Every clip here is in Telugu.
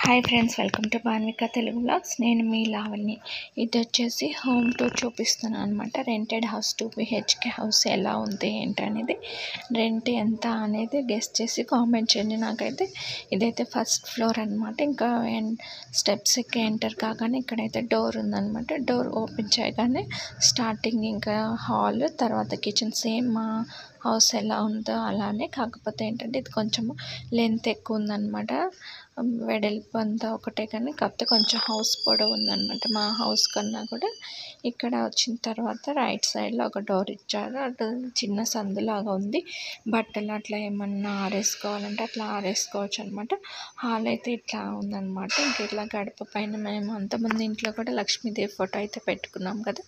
Hi friends, welcome to Bhanvika Telugu vlogs. నేను మీ లావణ్య. ఇది వచ్చేసి హోమ్ టూర్ చూపిస్తున్నాను అనమాట. రెంటెడ్ హౌస్ 2 BHK హౌస్ ఎలా ఉంది ఏంటనేది, రెంట్ ఎంత అనేది గెస్ చేసి కామెంట్ చేయండి. నాకైతే ఇదైతే ఫస్ట్ ఫ్లోర్ అనమాట. ఇంకా స్టెప్స్ ఎక్కి ఎంటర్ కాగానే ఇక్కడైతే డోర్ ఉందన్నమాట. డోర్ ఓపెన్ చేయగానే స్టార్టింగ్ ఇంకా హాల్, తర్వాత కిచెన్. సేమ్ మా హౌస్ ఎలా ఉందో అలానే, కాకపోతే ఏంటంటే ఇది కొంచెం లెంత్ ఎక్కువ ఉందన్నమాట. వెడల్పు అంతా ఒకటే, కానీ కాకపోతే కొంచెం హౌస్ పొడవు ఉందన్నమాట. మా హౌస్ కన్నా కూడా ఇక్కడ వచ్చిన తర్వాత రైట్ సైడ్లో ఒక డోర్ ఇచ్చారు. అటు చిన్న సందులాగా ఉంది. బట్టలు అట్లా ఏమన్నా ఆరేసుకోవాలంటే అట్లా ఆరేసుకోవచ్చు అనమాట. హాల్ అయితే ఇట్లా ఉందన్నమాట. ఇంక ఇట్లా గడప పైన మేము అంతకుముందు ఇంట్లో కూడా లక్ష్మీదేవి ఫోటో అయితే పెట్టుకున్నాం కదా,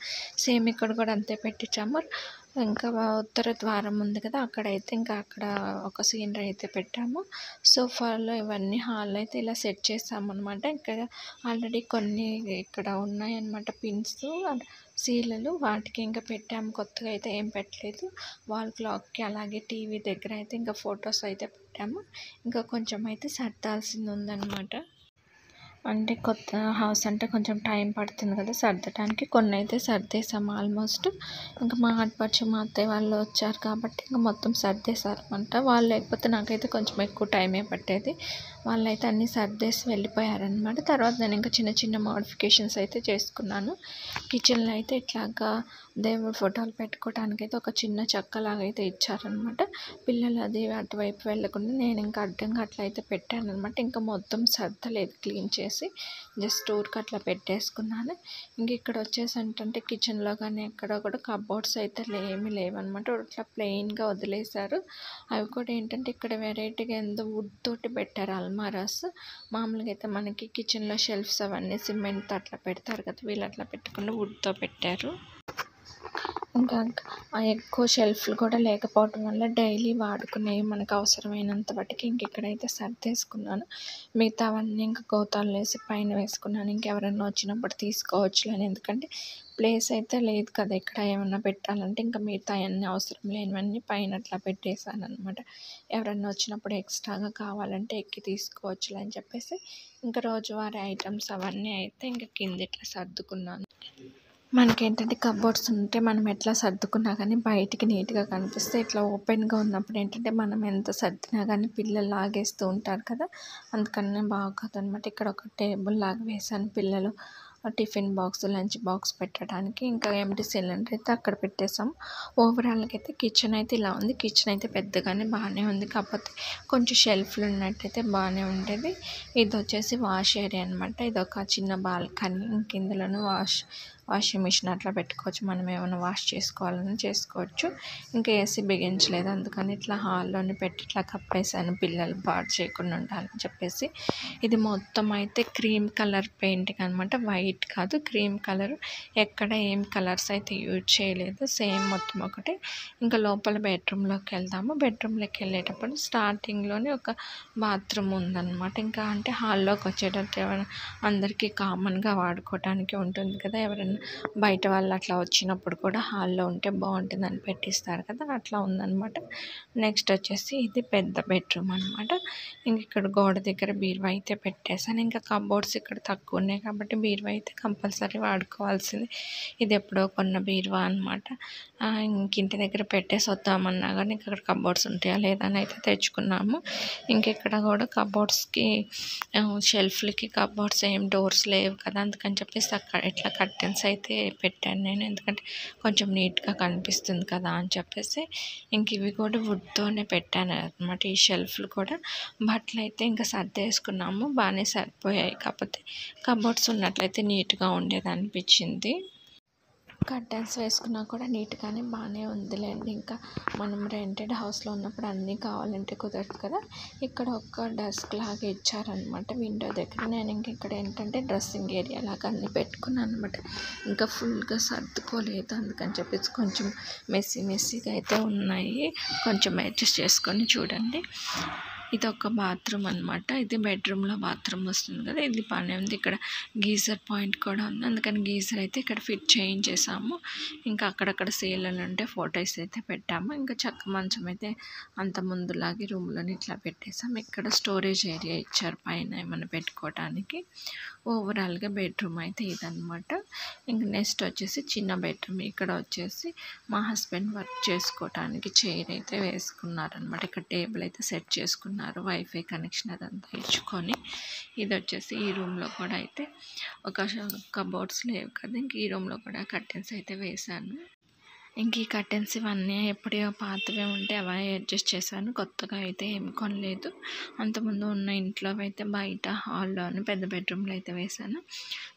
సేమ్ ఇక్కడ కూడా అంతే పెట్టించాము. ఇంకా ఉత్తర ద్వారం ఉంది కదా, అక్కడైతే ఇంకా అక్కడ ఒక సీనరీ అయితే పెట్టాము. సోఫాలో ఇవన్నీ హాల్లో అయితే ఇలా సెట్ చేసామన్నమాట. ఇక్కడ ఆల్రెడీ కొన్ని ఇక్కడ ఉన్నాయన్నమాట పిన్స్, సీలలు, వాటికి ఇంకా పెట్టాము. కొత్తగా అయితే ఏం పెట్టలేదు. వాల్ క్లాక్కి అలాగే టీవీ దగ్గర అయితే ఇంకా ఫొటోస్ అయితే పెట్టాము. ఇంకా కొంచెం అయితే సర్దాల్సింది ఉందన్నమాట. అంటే కొత్త హౌస్ అంటే కొంచెం టైం పడుతుంది కదా సర్దటానికి. కొన్ని అయితే సర్దేసాము ఆల్మోస్ట్. ఇంకా మా ఆడపడుచు, మా అత్తయ్య వాళ్ళు వచ్చారు కాబట్టి ఇంకా మొత్తం సర్దేశారనమాట. వాళ్ళు లేకపోతే నాకైతే కొంచెం ఎక్కువ టైమే పట్టేది. వాళ్ళైతే అన్నీ సర్దేసి వెళ్ళిపోయారనమాట. తర్వాత నేను ఇంకా చిన్న చిన్న మోడిఫికేషన్స్ అయితే చేసుకున్నాను. కిచెన్లో అయితే ఇట్లాగా దేవుడి ఫోటోలు పెట్టుకోవడానికి అయితే ఒక చిన్న చెక్కలాగా అయితే ఇచ్చారనమాట. పిల్లలు అది అటువైపు వెళ్ళకుండా నేను ఇంకా అడ్డంగా అట్లా అయితే పెట్టాను అనమాట. ఇంకా మొత్తం సర్దలేదు, క్లీన్ చేసి జస్ట్ ఊరికి అట్లా పెట్టేసుకున్నాను. ఇంక ఇక్కడ వచ్చేసి ఏంటంటే కిచెన్లో కానీ ఎక్కడ కూడా కబోర్డ్స్ అయితే ఏమీ లేవన్నమాట. ఇట్లా ప్లెయిన్గా వదిలేశారు. అవి కూడా ఏంటంటే ఇక్కడ వెరైటీగా ఎంతో వుడ్ తోటి పెట్టారు అల్మారాస్. మామూలుగా అయితే మనకి కిచెన్లో షెల్ఫ్స్ అవన్నీ సిమెంట్ అట్లా పెడతారు కదా, వీళ్ళు అట్లా పెట్టకుండా వుడ్తో పెట్టారు. ఇంకా ఎక్కువ షెల్ఫ్లు కూడా లేకపోవడం వల్ల డైలీ వాడుకునే మనకు అవసరమైనంత వాటికి ఇంక ఇక్కడైతే సర్దేసుకున్నాను. మిగతావన్నీ ఇంకా గోతాలు వేసి పైన వేసుకున్నాను. ఇంకెవరన్నా వచ్చినప్పుడు తీసుకోవచ్చు అని, ఎందుకంటే ప్లేస్ అయితే లేదు కదా ఇక్కడ ఏమన్నా పెట్టాలంటే. ఇంకా మిగతా అన్నీ అవసరం లేనివన్నీ పైన అట్లా పెట్టేశాను అనమాట. ఎవరన్నా వచ్చినప్పుడు ఎక్స్ట్రాగా కావాలంటే ఎక్కి తీసుకోవచ్చు అని చెప్పేసి ఇంకా రోజువారీ ఐటమ్స్ అవన్నీ అయితే ఇంకా కింద ఇట్లా సర్దుకున్నాను. మనకేంటంటే కబోర్డ్స్ ఉంటే మనం ఎట్లా సర్దుకున్నా కానీ బయటికి నీట్గా కనిపిస్తే, ఇట్లా ఓపెన్గా ఉన్నప్పుడు ఏంటంటే మనం ఎంత సర్దినా కానీ పిల్లలు లాగేస్తూ ఉంటారు కదా, అందుకనే బాగోదన్నమాట. ఇక్కడ ఒక టేబుల్ లాగా వేసాను పిల్లలు టిఫిన్ బాక్స్, లంచ్ బాక్స్ పెట్టడానికి. ఇంకా ఎంటీ సిలిండర్ అయితే అక్కడ పెట్టేసాం. ఓవరాల్గా అయితే కిచెన్ అయితే ఇలా ఉంది. కిచెన్ అయితే పెద్దగానే బాగానే ఉంది, కాకపోతే కొంచెం షెల్ఫ్లు ఉన్నట్టయితే బాగానే ఉండేది. ఇది వచ్చేసి వాష్ ఏరియా అనమాట. ఇది ఒక చిన్న బాల్కనీ. ఇంక ఇందులోనూ వాషింగ్ మిషన్ అట్లా పెట్టుకోవచ్చు. మనం ఏమైనా వాష్ చేసుకోవాలని చేసుకోవచ్చు. ఇంకా ఏసీ బిగించలేదు, అందుకని ఇట్లా హాల్లోనే పెట్టి ఇట్లా కప్పేసాను, పిల్లలు పాడు చేయకుండా ఉండాలని చెప్పేసి. ఇది మొత్తం అయితే క్రీమ్ కలర్ పెయింటింగ్ అనమాట, వైట్ కాదు, క్రీమ్ కలర్. ఎక్కడ ఏం కలర్స్ అయితే యూజ్ చేయలేదు, సేమ్ మొత్తం ఒకటే. ఇంకా లోపల బెడ్రూమ్లోకి వెళ్దాము. బెడ్రూమ్లోకి వెళ్ళేటప్పుడు స్టార్టింగ్లోనే ఒక బాత్రూమ్ ఉందన్నమాట. ఇంకా అంటే హాల్లోకి వచ్చేటట్టు ఎవరైనా అందరికీ కామన్గా వాడుకోవడానికి ఉంటుంది కదా, ఎవరైనా బయట వాళ్ళు అట్లా వచ్చినప్పుడు కూడా హాల్లో ఉంటే బాగుంటుందని పెట్టిస్తారు కదా, అట్లా ఉందన్నమాట. నెక్స్ట్ వచ్చేసి ఇది పెద్ద బెడ్రూమ్ అనమాట. ఇంక ఇక్కడ గోడ దగ్గర బీరువా అయితే పెట్టేశాను. ఇంకా కబోర్డ్స్ ఇక్కడ తక్కువ ఉన్నాయి కాబట్టి బీరువా అయితే కంపల్సరీ వాడుకోవాల్సింది. ఇది ఎప్పుడో కొన్న బీరువా అనమాట. ఇంటి దగ్గర పెట్టేసి వద్దామన్నా కానీ ఇక్కడ కబోర్డ్స్ ఉంటాయా లేదా అని అయితే తెచ్చుకున్నాము. ఇంకెక్కడ కూడా కబోర్డ్స్కి షెల్ఫ్లకి కబోర్డ్స్ ఏం డోర్స్ లేవు కదా, అందుకని చెప్పేసి అక్కడ ఇట్లా కర్టెన్స్ అయితే పెట్టాను నేను, ఎందుకంటే కొంచెం నీట్గా కనిపిస్తుంది కదా అని చెప్పేసి. ఇంక ఇవి కూడా వుడ్తోనే పెట్టాను అనమాట. ఈ షెల్ఫ్లు కూడా బట్టలు అయితే ఇంకా సర్దేసుకున్నాము, బాగానే సరిపోయాయి. కాకపోతే కబోర్డ్స్ ఉన్నట్లయితే నీట్గా ఉండేది అనిపించింది. కర్టెన్స్ వేసుకున్నా కూడా నీట్గానే బాగానే ఉందిలేండి. ఇంకా మనం రెంటెడ్ హౌస్లో ఉన్నప్పుడు అన్నీ కావాలంటే కుదరదు కదా. ఇక్కడ ఒక డెస్క్ లాగా ఇచ్చారనమాట విండో దగ్గర. నేను ఇంక ఇక్కడ ఏంటంటే డ్రెస్సింగ్ ఏరియా లాగా అన్నీ పెట్టుకున్నాను అనమాట. ఇంకా ఫుల్గా సర్దుకోలేదు, అందుకని చెప్పేసి కొంచెం మెస్సీగా అయితే ఉన్నాయి. కొంచెం అడ్జస్ట్ చేసుకొని చూడండి. ఇది ఒక బాత్రూమ్ అనమాట. ఇది బెడ్రూమ్లో బాత్రూమ్ వస్తుంది కదా, ఇది బాగానే ఉంది. ఇక్కడ గీజర్ పాయింట్ కూడా ఉంది, అందుకని గీజర్ అయితే ఇక్కడ ఫిట్ చేయించేసాము. ఇంకా అక్కడక్కడ సేల్లు ఉంటే ఫొటోస్ అయితే పెట్టాము. ఇంకా చక్క మంచం అయితే అంత ముందులాగే రూమ్లోని ఇట్లా పెట్టేసాము. ఇక్కడ స్టోరేజ్ ఏరియా ఇచ్చారు పైన ఏమైనా పెట్టుకోవడానికి. ఓవరాల్గా బెడ్రూమ్ అయితే ఇదనమాట. ఇంక నెక్స్ట్ వచ్చేసి చిన్న బెడ్రూమ్. ఇక్కడ వచ్చేసి మా హస్బెండ్ వర్క్ చేసుకోవడానికి చైర్ అయితే వేసుకున్నారనమాట. ఇక్కడ టేబుల్ అయితే సెట్ చేసుకున్నారు, వైఫై కనెక్షన్ అదంతా ఇచ్చుకొని. ఇది వచ్చేసి ఈ రూమ్లో కూడా అయితే ఒక కబోర్డ్స్ లేవు కదా, ఇంక ఈ రూమ్లో కూడా కర్టెన్స్ అయితే వేశాను. ఇంక ఈ కర్టెన్స్ ఇవన్నీ ఎప్పుడో పాతవే ఉంటే అవన్నీ అడ్జస్ట్ చేశాను, కొత్తగా అయితే ఏమి కొనలేదు. అంతకుముందు ఉన్న ఇంట్లో అయితే బయట హాల్లోని పెద్ద బెడ్రూమ్లో అయితే వేశాను.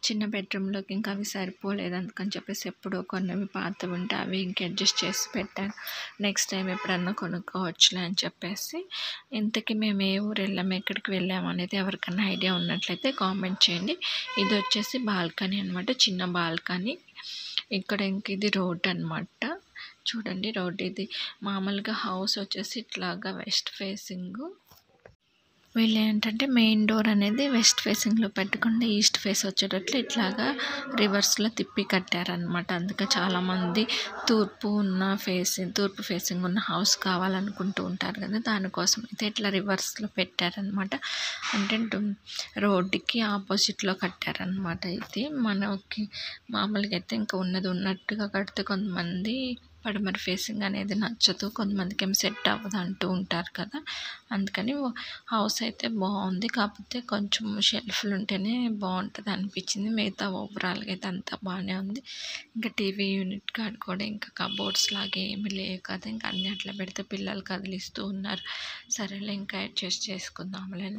చిన్న బెడ్రూమ్లోకి ఇంకా అవి సరిపోలేదు, అందుకని చెప్పేసి ఎప్పుడో కొన్నవి పాతవి ఉంటే అవి ఇంక అడ్జస్ట్ చేసి పెట్టాను. నెక్స్ట్ టైం ఎప్పుడన్నా కొనుక్కోవచ్చులే అని చెప్పేసి. ఇంతకీ మేము ఏ ఊరు వెళ్ళాము, ఎక్కడికి వెళ్ళాము అనేది ఎవరికన్నా ఐడియా ఉన్నట్లయితే కామెంట్ చేయండి. ఇది వచ్చేసి బాల్కనీ అనమాట, చిన్న బాల్కనీ. ఇక్కడ ఇంక ఇది రోడ్ అనమాట. చూడండి రోడ్ ఇది. మామూలుగా హౌస్ వచ్చేసి ఇట్లాగా వెస్ట్ ఫేసింగ్. వీళ్ళు ఏంటంటే మెయిన్ డోర్ అనేది వెస్ట్ ఫేసింగ్లో పెట్టకుండా ఈస్ట్ ఫేస్ వచ్చేటట్లు ఇట్లాగా రివర్స్లో తిప్పి కట్టారనమాట. అందుకే చాలామంది తూర్పు ఫేసింగ్ ఉన్న హౌస్ కావాలనుకుంటూ ఉంటారు కదా, దానికోసం అయితే ఇట్లా రివర్స్లో పెట్టారనమాట. అంటే రోడ్డుకి ఆపోజిట్లో కట్టారనమాట. ఇది మనకి మామూలుగా అయితే ఇంకా ఉన్నట్టుగా కడితే కొంతమంది పడమర ఫేసింగ్ అనేది నచ్చదు, కొంతమందికి ఏమి సెట్ అవ్వదు అంటూ ఉంటారు కదా. అందుకని హౌస్ అయితే బాగుంది, కాకపోతే కొంచెం షెల్ఫ్లు ఉంటేనే బాగుంటుంది అనిపించింది. మిగతా ఓవరాల్గా అయితే అంతా బాగానే ఉంది. ఇంకా టీవీ యూనిట్ కాడ కూడా ఇంకా కబోర్డ్స్ లాగా ఏమి లేవు కదా, ఇంకా అన్నీ అట్లా పెడితే పిల్లలు కదిలిస్తూ ఉన్నారు. సరేలే ఇంకా అడ్జస్ట్ చేసుకుందాంలే